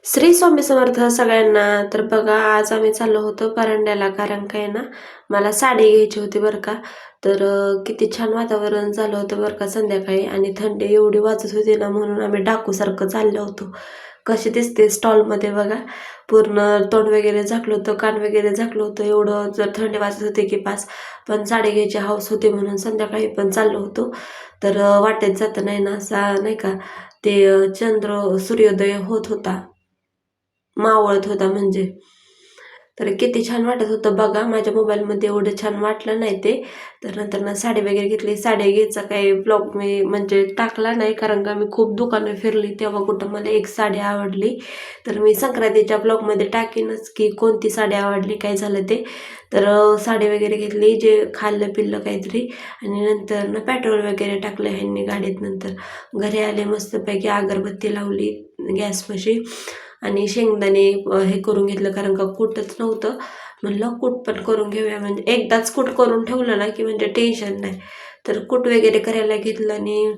श्री स्वामी समर्थ सगळ्यांना. तर बघा, आज आम्ही चाललो होतो परांड्याला, कारण काय ना, मला साडी घ्यायची होती बरं का. तर किती छान वातावरण झालं होतं बरं का संध्याकाळी, आणि थंडी एवढी वाजत होती ना, म्हणून आम्ही डाकूसारखं चाललो होतो. कशी दिसते स्टॉलमध्ये बघा, पूर्ण तोंड वगैरे झाकलं होतं, कान वगैरे झाकलं होतं, एवढं जर थंडी वाजत होते की पास. पण साडी घ्यायची हौस होती म्हणून संध्याकाळी पण चाललो होतो. तर वाटेत जातं नाही ना, असा नाही का, ते सूर्योदय होत होता, मावळत होता म्हणजे. तर किती छान वाटत होतं बघा. माझ्या मोबाईलमध्ये एवढं छान वाटलं नाही ते. तर नंतर ना साडी वगैरे घेतली. साडी घ्यायचा काही ब्लॉग मी म्हणजे टाकला नाही, कारण का मी खूप दुकानं फिरली तेव्हा कुठं मला एक साडी आवडली. तर मी संक्रांतीच्या ब्लॉगमध्ये टाकीनच की कोणती साडी आवडली, काय झालं ते. तर साडी वगैरे घेतली, जे खाल्लं पिल्लं काहीतरी, आणि नंतर ना पेट्रोल वगैरे टाकलं ह्यांनी गाडीत. नंतर घरी आले, मस्तपैकी अगरबत्ती लावली गॅसपाशी, आणि शेंगदाणे हे करून घेतलं, कारण का कूटच नव्हतं. म्हणलं कूट पण करून घेऊया, म्हणजे एकदाच कूट करून ठेवलं ना की म्हणजे टेन्शन नाही. तर कूट वगैरे करायला घेतलं आणि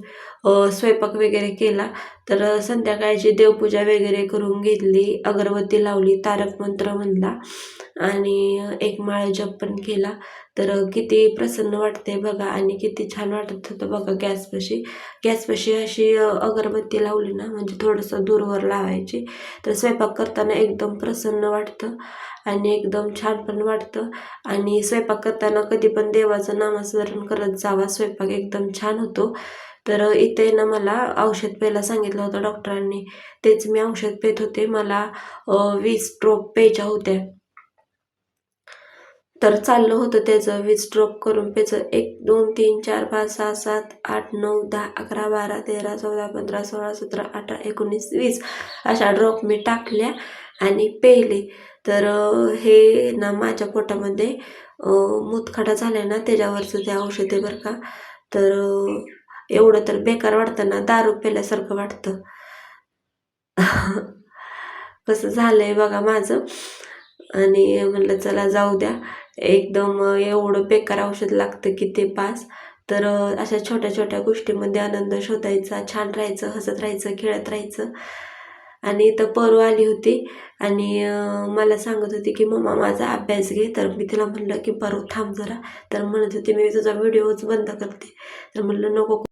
स्वयंपाक वगैरे केला. तर संध्याकाळची देवपूजा वगैरे करून घेतली, अगरबत्ती लावली, तारक मंत्र म्हणला, आणि एक माळ जप पण केला. तर किती प्रसन्न वाटते बघा, आणि किती छान वाटत होतं बघा. गॅसपाशी अशी अगरबत्ती लावली ना, म्हणजे थोडंसं दूरवर लावायची, तर स्वयंपाक करताना एकदम प्रसन्न वाटतं आणि एकदम छान पण वाटतं. आणि स्वयंपाक करताना कधी पण देवाचं नामस्मरण करत जावा, स्वयंपाक एकदम छान होतो. तर इथे ना मला औषध प्यायला सांगितलं होतं डॉक्टरांनी, तेच मी औषध पित होते. मला 20 ड्रॉप प्यायच्या होत्या. तर चाललं होतं त्याचं 20 ड्रॉप करून प्यायचं. 1 2 3 4 5 6 7 8 9 10 11 12 13 14 15 16 17 18 19 20 अशा ड्रॉप मी टाकल्या आणि पेले. तर हे ना माझ्या पोटामध्ये मूतखडा झाला ना, त्याच्यावरचं ते औषध आहे बरं का. तर एवढं तर बेकार वाटतं ना, दारू प्यायल्यासारखं वाटतं. कसं झालंय बघा माझं. आणि म्हणलं चला जाऊ द्या, एकदम एवढं बेकार औषध लागतं की ते पास. तर अशा छोट्या छोट्या गोष्टीमध्ये आनंद शोधायचा, छान राहायचं, हसत राहायचं, खेळत राहायचं. आणि इथं परू आली होती आणि मला सांगत होती की मम्मा माझा अभ्यास घे. तर मी तिला म्हणलं की परू थांब जरा. तर म्हणत होती मी तुझा व्हिडिओच बंद करते. तर म्हणलं नको